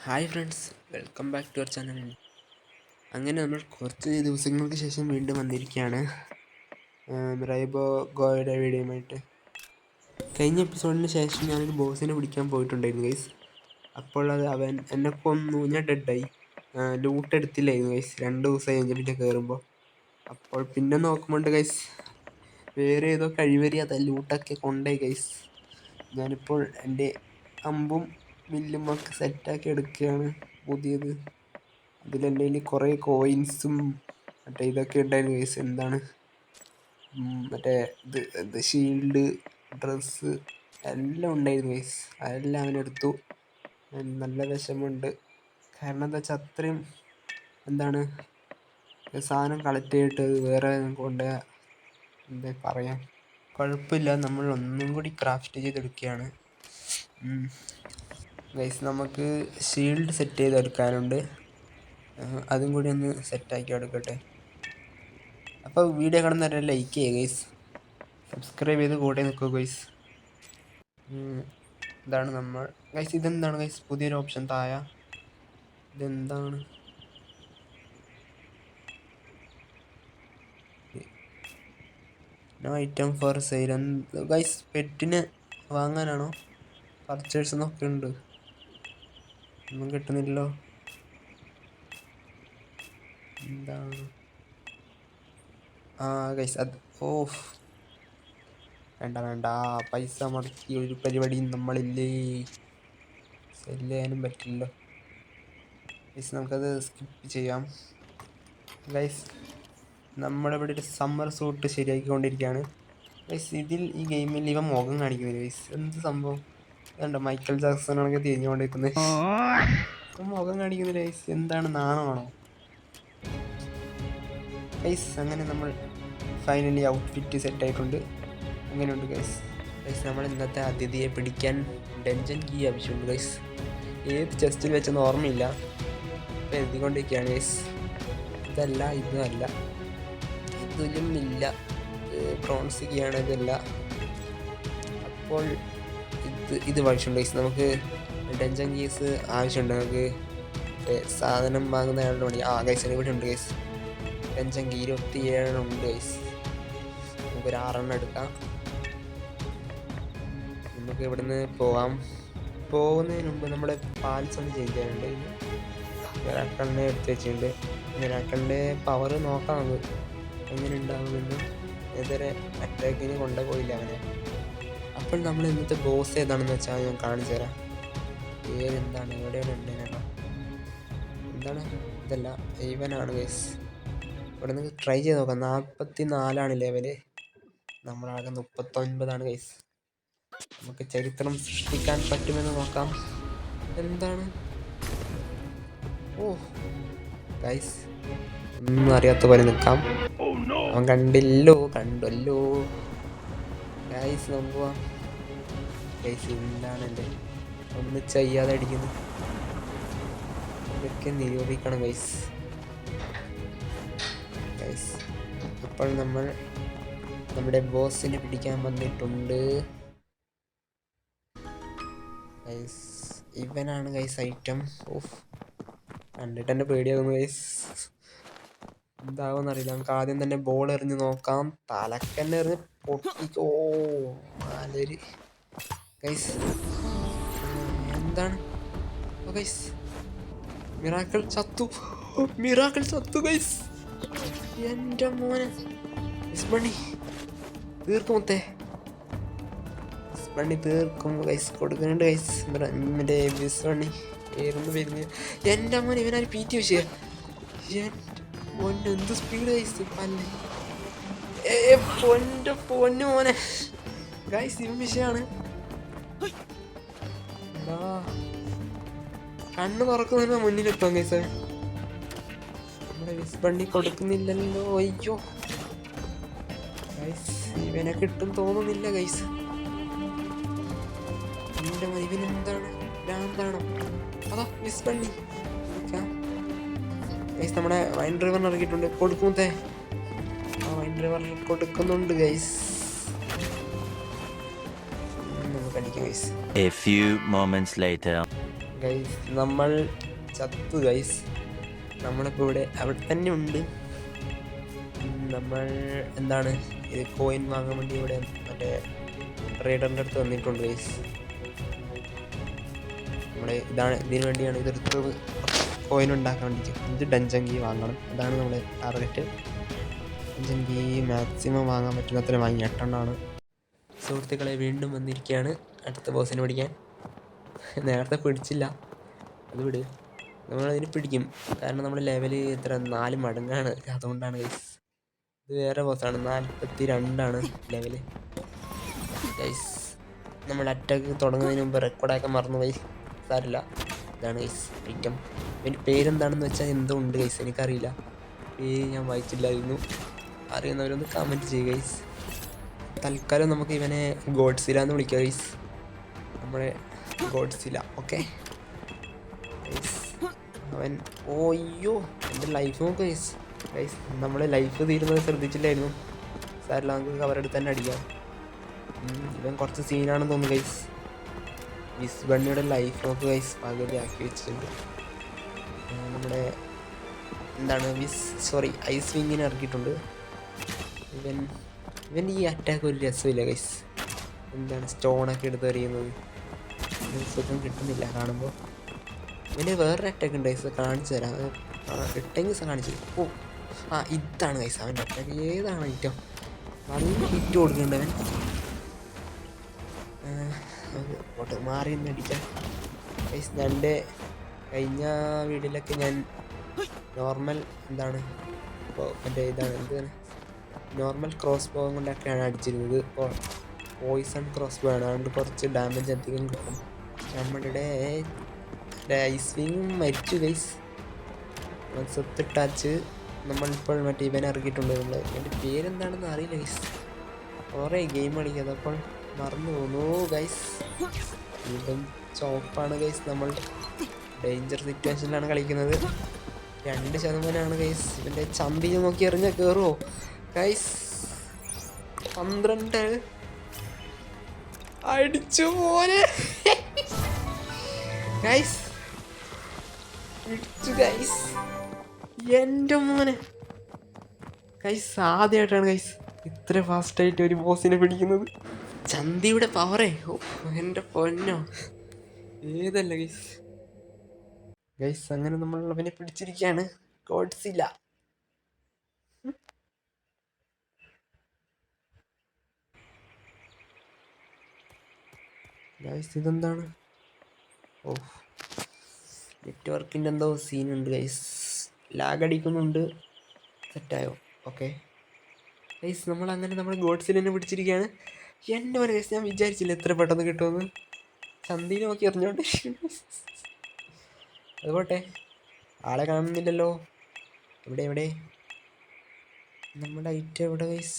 Hi friends, welcome back to our channel. അങ്ങനെ നമ്മൾ കുറച്ച് ദിവസങ്ങൾക്ക് ശേഷം വീണ്ടും വന്നിരിക്കുകയാണ് റൈബോ ഗോയുടെ വീഡിയോയുമായിട്ട്. കഴിഞ്ഞ എപ്പിസോഡിന് ശേഷം ഞാനൊരു ബോസിനെ പിടിക്കാൻ പോയിട്ടുണ്ടായിരുന്നു ഗൈസ്. അപ്പോൾ അവൻ എന്നെ കൊന്നു, ഞാൻ ഡെഡായി. ലൂട്ട് എടുത്തില്ലായിരുന്നു ഗൈസ്, 2 ദിവസം കഴിഞ്ഞ് പിന്നെ കയറുമ്പോൾ. അപ്പോൾ പിന്നെ നോക്കുമ്പോണ്ട് ഗൈസ് വേറെ ഏതോ കഴിവരി അത് ലൂട്ടൊക്കെ കൊണ്ടേ ഗൈസ്. ഞാനിപ്പോൾ എൻ്റെ അമ്പും വില്ലും ഒക്കെ സെറ്റാക്കി എടുക്കുകയാണ് പുതിയത്. അതിലെൻ്റെ കയ്യിൽ കുറേ കോയിൻസും മറ്റേ ഇതൊക്കെ ഉണ്ടായിരുന്നു ഗൈസ്. എന്താണ് മറ്റേ ഇത് ഷീൽഡ്, ഡ്രസ്സ് എല്ലാം ഉണ്ടായിരുന്നു ഗൈസ്. അതെല്ലാം അവനെടുത്തു. നല്ല വിഷമമുണ്ട്. കാരണം എന്താ വെച്ചാൽ അത്രയും എന്താണ് സാധനം കളക്ട് ചെയ്തിട്ട് വേറെ കൊണ്ട് എന്താ പറയാം. കുഴപ്പമില്ല, നമ്മൾ ഒന്നും കൂടി ക്രാഫ്റ്റ് ചെയ്തെടുക്കുകയാണ് ഗൈസ്. നമുക്ക് ഷീൽഡ് സെറ്റ് ചെയ്തെടുക്കാനുണ്ട്, അതും കൂടി ഒന്ന് സെറ്റാക്കി എടുക്കട്ടെ. അപ്പോൾ വീഡിയോ കാണുന്നവരെ ലൈക്ക് ചെയ്യുക ഗൈസ്, സബ്സ്ക്രൈബ് ചെയ്ത് കൂടെ നിൽക്കുക ഗൈസ്. ഇതാണ് നമ്മൾ ഗൈസ്. ഇതെന്താണ് ഗൈസ് പുതിയൊരു ഓപ്ഷൻ താഴെ? ഇതെന്താണ്? No item for sale guys. പെറ്റിനെ വാങ്ങാനാണോ? പർച്ചേഴ്സ് എന്നൊക്കെ ഉണ്ട്, ഒന്നും കിട്ടുന്നില്ലല്ലോ. എന്താണ്? ഗൈസ് അത് വേണ്ട, പൈസ മുടക്കി ഒരു പരിപാടിയും നമ്മളില്ലേ. സെല്ല് ചെയ്യാനും പറ്റില്ലല്ലോ ഗൈസ്, നമുക്കത് സ്കിപ്പ് ചെയ്യാം ഗൈസ്. നമ്മളിവിടെ ഒരു സമ്മർ സൂട്ട് ശരിയാക്കിക്കൊണ്ടിരിക്കുകയാണ് ഗൈസ്. ഈ ഗെയിമിൽ ഇവ മുഖം കാണിക്കുന്നില്ല ഗൈസ്. എന്ത് സംഭവം? അതുകൊണ്ട് മൈക്കൽ ജാക്സണാണെങ്കിൽ തിരിഞ്ഞുകൊണ്ടിരിക്കുന്നത്, മുഖം കാണിക്കുന്നില്ല ഗൈസ്. എന്താണ്, നാണമാണോ ഗൈസ്? അങ്ങനെ നമ്മൾ ഫൈനലി ഔട്ട്ഫിറ്റ് സെറ്റായിട്ടുണ്ട്. അങ്ങനെയുണ്ട് ഗൈസ്. നമ്മൾ ഇന്നത്തെ അതിഥിയെ പിടിക്കാൻ ഡഞ്ചൻ കീ ആവശ്യമുണ്ട് ഗൈസ്. ഏത് ചെസ്റ്റിൽ വെച്ചെന്ന് ഓർമ്മയില്ല, ഇപ്പം എഴുതിക്കൊണ്ടിരിക്കുകയാണ് ഗൈസ്. ഇതല്ല, ഇതും അല്ല, ഇതിലും ഇല്ല, ബ്രോൺസ് കീ ആണ്, ഇതല്ല. അപ്പോൾ ഇത് ആവശ്യമുണ്ട് ഗൈസ്. നമുക്ക് ഡഞ്ചൻ കീസ് ആവശ്യമുണ്ട്. നമുക്ക് സാധനം വാങ്ങുന്ന ആളുടെ പണി. ഗൈസ് ഇവിടെ ഉണ്ട് ഗൈസ്. ഡഞ്ചൻ കീ 27 ഉണ്ട് ഗൈസ്. നമുക്കൊരു 6 എടുക്കാം. നമുക്ക് ഇവിടുന്ന് പോകാം. പോകുന്നതിന് മുമ്പ് നമ്മുടെ പാൽസ് ഒന്ന് ചേഞ്ച് ചെയ്യാനുണ്ട്. മിറാക്കിളിനെ എടുത്ത് വെച്ചിട്ടുണ്ട്. മിറാക്കിളിൻ്റെ പവർ നോക്കാം നമുക്ക് എങ്ങനെ ഉണ്ടാകുമെന്ന്. ഇതുവരെ അറ്റാക്കിന് കൊണ്ടുപോയില്ല അവനെ. അപ്പോൾ നമ്മൾ ഇന്നത്തെ ബോസ് ഏതാണെന്ന് വെച്ചാൽ ഞാൻ കാണിച്ചു തരാം. എന്താണ്, എവിടെയാണ് ഉണ്ടേനോ? എന്താണ്? ഇതല്ല, ഇവനാണ് ഗൈസ്. ഇവിടെ നിന്ന് ട്രൈ ചെയ്ത് നോക്കാം. 44 ലെവല്, നമ്മളാകെ 39 ഗൈസ്. നമുക്ക് ചരിത്രം സൃഷ്ടിക്കാൻ പറ്റുമെന്ന് നോക്കാം. എന്താണ്? ഗൈസ്, ഒന്നും അറിയാത്ത പോലെ നിൽക്കാം. അവൻ കണ്ടല്ലോ ഗൈസ്. നോക്കുക ഗൈസ്, എന്താണ് എൻ്റെ ഒന്ന് ചെയ്യാതെ അടിക്കുന്നത്? ഇതൊക്കെ നിരൂപിക്കണം ഗൈസ്. ഇപ്പോൾ നമ്മൾ നമ്മുടെ ബോസിനെ പിടിക്കാൻ വന്നിട്ടുണ്ട് ഗൈസ്. ഇവനാണ് ഗൈസ് ഐറ്റം. കണ്ടിട്ട് എൻ്റെ പേടിയാകുന്നു ഗൈസ്. എന്താവുമെന്നറിയില്ല. നമുക്ക് ആദ്യം തന്നെ ബോൾ എറിഞ്ഞ് നോക്കാം. തലക്കന്നെ എറിഞ്ഞ് പൊട്ടിക്കോ നാലൊരു ഗൈസ്. എന്താണ് ഗൈസ്? മിറാക്കിൾ ചത്തു ഗൈസ്. എൻ്റെ മോനെ, വിസ്മണി തീർക്കുമൊത്തേ. വിസ്മണി തീർക്കും ഗൈസ്. കൊടുക്കുന്നുണ്ട് ഗൈസ്. മറ്റേ വിസ്മണി വരുന്നു. എൻ്റെ മോനെ, ഇവനാര് PT വിഷയ. എന്ത് സ്പീഡ് ഗൈസ്. പൊന്നു മോനെ ഗൈസ്, ഇവൻ വിഷയാണ്. കണ്ണ് തുറക്കുന്നതിന് മുന്നിലെത്താം ഗൈസ്. നമ്മുടെ വിസ്മണി കൊടുക്കുന്നില്ലല്ലോ. അയ്യോ ഗൈസ്, ഇവനെ കിട്ടും തോന്നുന്നില്ല ഗൈസ്. എൻ്റെ മോനെ, ഇവനെന്താണ്, ഭ്രാന്താണോ? അതാ വിസ്മണി ഗൈസ്. നമ്മുടെ വൈൻ ഡ്രൈവറിന് ഇറക്കിയിട്ടുണ്ട്. കൊടുക്കുന്നേ വൈൻ ഡ്രൈവർ കൊടുക്കുന്നുണ്ട് ഗൈസ്. നമുക്ക് അടിക്കാം guys. A few moments later. Guys നമ്മൾ ചത്തു ഗൈസ്. നമ്മളിപ്പോൾ ഇവിടെ അവിടെ തന്നെ ഉണ്ട്. നമ്മൾ എന്താണ് ഇത് കോയിൻ വാങ്ങാൻ വേണ്ടി ഇവിടെ മറ്റേ ട്രേഡറിൻ്റെ അടുത്ത് വന്നിട്ടുണ്ട് ഗൈസ്. നമ്മുടെ ഇതാണ് ഇതിനു വേണ്ടിയാണ് ഇതെടുത്തത്, കോയിൻ ഉണ്ടാക്കാൻ വേണ്ടിയിട്ട്. ഇത് ഡഞ്ചൻ കീ വാങ്ങണം, അതാണ് നമ്മുടെ ടാർഗറ്റ്. ഡഞ്ചൻ കീ മാക്സിമം വാങ്ങാൻ പറ്റുന്നത്ര വാങ്ങി 8 എണ്ണമാണ്. സുഹൃത്തുക്കളെ വീണ്ടും വന്നിരിക്കുകയാണ് അടുത്ത ബോസിനെ പിടിക്കാൻ. നേരത്തെ പിടിച്ചില്ല, അത് വിട്, നമ്മളതിന് പിടിക്കും. കാരണം നമ്മുടെ ലെവൽ എത്ര 4 മടങ്ങാണ്, അതുകൊണ്ടാണ് ഗൈസ്. ഇത് വേറെ ബോസാണ്, 42 ലെവല് ഗൈസ്. നമ്മൾ അറ്റാക്ക് തുടങ്ങുന്നതിന് മുമ്പ് റെക്കോർഡാക്കാൻ മറന്നു ഗൈസ്, സാരില്ല. ഇതാണ് ഗൈസ് ഐറ്റം. എൻ്റെ പേരെന്താണെന്ന് വെച്ചാൽ എന്തോ ഉണ്ട് ഗൈസ്, എനിക്കറിയില്ല. പേര് ഞാൻ വായിച്ചില്ലായിരുന്നു. അറിയുന്നവരൊന്ന് കമൻറ്റ് ചെയ്യുക ഗൈസ്. തൽക്കാലം നമുക്ക് ഇവനെ ഗോഡ്സില എന്ന് വിളിക്കാം ഗൈസ്, നമ്മുടെ ഗോഡ്സില. ഓക്കെ അവൻ ഓയ്യോ എൻ്റെ ലൈഫ് നോക്കുക ഗൈസ്. ഗൈസ് നമ്മൾ ലൈഫ് തീരുന്നത് ശ്രദ്ധിച്ചില്ലായിരുന്നു. സാറില്ല, നമുക്ക് അവരുടെ തന്നെ അടിക്കാം. ഇവൻ കുറച്ച് സീനാണെന്ന് തോന്നുന്നു ഗൈസ്. വിസ് ബണ്ണിയുടെ ലൈഫ് നോക്കുക ഗൈസ്, പകുതി ആക്കി വെച്ചിട്ടുണ്ട്. നമ്മുടെ എന്താണ് ഐസ് വിങ്ങിനെ ഇറക്കിയിട്ടുണ്ട്. ഇവൻ ഈ അറ്റാക്ക് ഒരു രസമില്ല ഗൈസ്. എന്താണ് സ്റ്റോണൊക്കെ എടുത്ത് എറിയുന്നത്, സുഖം കിട്ടുന്നില്ല കാണുമ്പോൾ. ഇവന് വേറൊരു അറ്റാക്ക് ഉണ്ട് ഗൈസ്, കാണിച്ചു തരാം. ഇട്ടെങ്കിൽ കാണിച്ചു. ഓ ഇതാണ് ഗൈസ് അവൻ്റെ അറ്റാക്ക്. ഏതാണ് ഐറ്റം, നല്ല ഹിറ്റ് കൊടുക്കുന്നുണ്ട് അവൻ. ഓട്ട് മാറി നിന്ന് അടിക്കാം ഗൈസ്. എൻ്റെ കഴിഞ്ഞ വീഡിയോയിലൊക്കെ ഞാൻ നോർമൽ ഇപ്പോൾ മറ്റേ നോർമൽ ക്രോസ് ബോ കൊണ്ടൊക്കെയാണ് അടിച്ചിരുന്നത്. ഇപ്പോൾ പോയിസൺ ക്രോസ് ബോ ആണ്, അതുകൊണ്ട് കുറച്ച് ഡാമേജ് അധികം കിട്ടും. നമ്മളുടെ ഐസ് വിങ് മരിച്ചു ഗൈസ്. സെത്തിട്ടാച്ച് നമ്മളിപ്പോൾ മറ്റേ ഇവൻ ഇറക്കിയിട്ടുണ്ട്. എൻ്റെ പേരെന്താണെന്ന് അറിയില്ല ഗൈസ്, കുറേ ഗെയിം കളിക്കാതെ അപ്പോൾ മറന്നു പോകുന്നു ഗൈസ്. ഇവൻ ചോപ്പാണ് ഗൈസ്. നമ്മൾ ഡേഞ്ചർ സിറ്റുവേഷനിലാണ് കളിക്കുന്നത്. 2% ഗൈസ്. ഇവൻ്റെ ചന്തി നോക്കി എറിഞ്ഞാൽ കയറുമോ ഗൈസ്? 12 അടിച്ചു പോലെ ഗൈസ്, ഇടിച്ചു ഗൈസ്. എൻ്റെ മോനെ ഗൈസ്, ആദ്യമായിട്ടാണ് ഗൈസ് ഇത്ര ഫാസ്റ്റായിട്ട് ഒരു ബോസിനെ പിടിക്കുന്നത്. ചന്തിയുടെ പവറേ, ഓ എൻ്റെ പൊന്നോ, ഏതല്ല ഗൈസ്. ഗൈസ് അങ്ങനെ നമ്മൾ അവനെ പിടിച്ചിരിക്കുകയാണ്, ഗോഡ്സില. ഗൈസ് ഇതെന്താണ്? ഓ നെറ്റ്വർക്കിൻ്റെ എന്തോ സീനുണ്ട് ഗൈസ്, ലാഗ് അടിക്കുന്നുണ്ട്. സെറ്റായോ? ഓക്കെ ഗൈസ്, നമ്മൾ ഗോഡ്സിലെന്നെ പിടിച്ചിരിക്കുകയാണ്. എൻ്റെ ഒരു ഗൈസ്, ഞാൻ വിചാരിച്ചില്ല എത്ര പെട്ടെന്ന് കിട്ടുമെന്ന്. ചന്തിനെ നോക്കി എറിഞ്ഞോണ്ട് അതുപോട്ടെ, ആളെ കാണുന്നില്ലല്ലോ. എവിടെ നമ്മുടെ ഐറ്റം എവിടെ ഗൈസ്?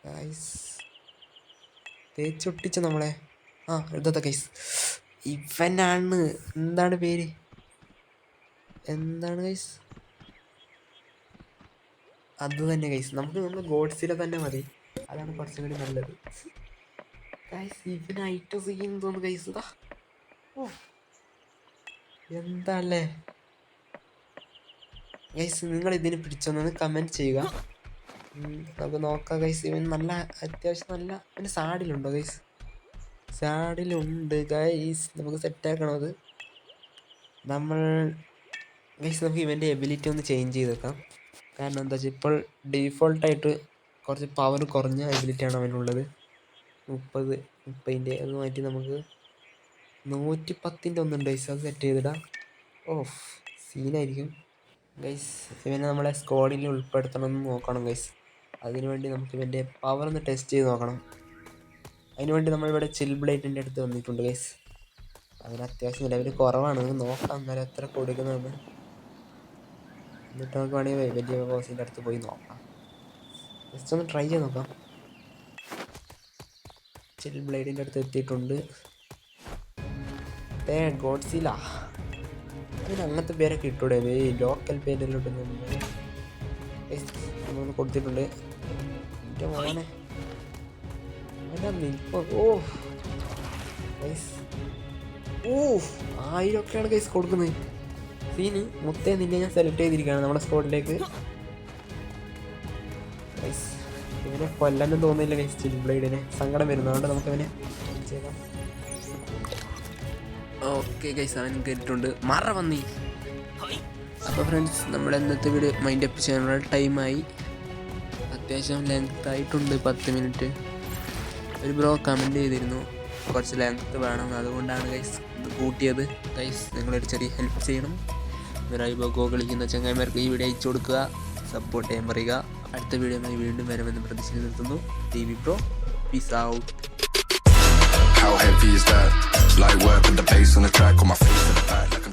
ഗൈസ് തേച്ചൊട്ടിച്ച നമ്മളെ. ഇതത്തെ ഗൈസ് ഇവനാണ്. എന്താണ് പേര്, എന്താണ് ഗൈസ്? അത് തന്നെ ഗൈസ്, നമ്മൾ ഗോഡ്സില തന്നെ മതി, അതാണ് കുറച്ചും കൂടി നല്ലത് ഗൈസ്. ഇവന് ഐറ്റം സീൻ തോന്നുന്നു ഗൈസ്. ഓ എന്താല്ലേ ഗൈസ്, നിങ്ങൾ ഇതിന് പിടിച്ചൊന്ന് കമൻറ്റ് ചെയ്യുക. നമുക്ക് നോക്കാം ഗൈസ്. ഇവൻ അത്യാവശ്യം നല്ല ഇവന് സാഡിലുണ്ടോ ഗൈസ്? സാഡിലുണ്ട് ഗൈസ്, നമുക്ക് സെറ്റാക്കണം അത്. നമുക്ക് ഇവൻ്റെ എബിലിറ്റി ഒന്ന് ചേഞ്ച് ചെയ്ത് വെക്കാം. കാരണം എന്താ വെച്ചാൽ ഇപ്പോൾ ഡീഫോൾട്ടായിട്ട് കുറച്ച് പവർ കുറഞ്ഞ എബിലിറ്റിയാണ് അവനുള്ളത്. 30 അത് മാറ്റി നമുക്ക് 110 ഒന്നുണ്ട് ഗൈസ്, അത് സെറ്റ് ചെയ്തിടാം. സീനായിരിക്കും ഗൈസ്. ഇവനെ നമ്മളെ സ്ക്വാഡിൽ ഉൾപ്പെടുത്തണമെന്ന് നോക്കണം ഗൈസ്. അതിനുവേണ്ടി നമുക്ക് ഇവൻ്റെ പവർ ഒന്ന് ടെസ്റ്റ് ചെയ്ത് നോക്കണം. അതിനുവേണ്ടി നമ്മളിവിടെ ചിൽ ബ്ലേഡിൻ്റെ അടുത്ത് വന്നിട്ടുണ്ട് ഗൈസ്. അതിന് അത്യാവശ്യം ലെവൽ കുറവാണ്, നമുക്ക് നോക്കാം എന്നാലും എത്ര കൊടുക്കുന്നതെന്ന്. എന്നിട്ട് നമുക്ക് വേണമെങ്കിൽ വലിയ ബോസിൻ്റെ അടുത്ത് പോയി നോക്കാം, ജസ്റ്റ് ഒന്ന് ട്രൈ ചെയ്ത് നോക്കാം. ചിൽ ബ്ലേഡിൻ്റെ അടുത്ത് എത്തിയിട്ടുണ്ട്. ഗോഡ്സില, അതിന് അങ്ങനത്തെ പേരൊക്കെ ഇട്ടൂടെ? ലോക്കൽ പേരിലോട്ട് നമ്മളൊന്ന് കൊടുത്തിട്ടുണ്ട്. എൻ്റെ മോനെ എൻ്റെ നിൽപ്പ്, ഗൈസ്. ഓ 1000 ഗൈസ് കൊടുക്കുന്നത്. സീനി മുത്തേ നിന്നെ ഞാൻ സെലക്ട് ചെയ്തിരിക്കുകയാണ് നമ്മുടെ സ്ക്വാഡിലേക്ക്. ഗൈസ് ഇവനെ കൊല്ലാനും തോന്നില്ല ഗൈസ്. ചിൽ ബ്ലേഡിനെ സങ്കടം വരുന്നതുകൊണ്ട് നമുക്കവനെ ചെയ്താം. ഓക്കെ ഗൈസ് അവൻ കയറിയിട്ടുണ്ട്. മറ വന്നി. അപ്പോൾ ഫ്രണ്ട്സ് നമ്മുടെ ഇന്നത്തെ വീഡിയോ മൈൻഡ് അപ്പ് ചെയ്യാനുള്ള ടൈമായി. അത്യാവശ്യം ലെങ്ത് ആയിട്ടുണ്ട് 10 മിനിറ്റ്. ഒരു ബ്രോ കമൻറ്റ് ചെയ്തിരുന്നു കുറച്ച് ലെങ്ത്ത് വേണം, അതുകൊണ്ടാണ് ഗൈസ് ഇത് കൂട്ടിയത്. ഗൈസ് നിങ്ങളൊരു ചെറിയ ഹെൽപ്പ് ചെയ്യണം. മിറായിബോ ഗോ കളിക്കുന്ന ചങ്ങായിമാർക്ക് ഈ വീഡിയോ അയച്ചു കൊടുക്കുക, സപ്പോർട്ട് ചെയ്യാൻ പറയുക. അടുത്ത വീഡിയോയുമായി വീണ്ടും വരുമെന്ന് പ്രതീക്ഷ നിർത്തുന്നു. TV Pro, peace out. How heavy is that? Light work with the bass on the track on my face at the back like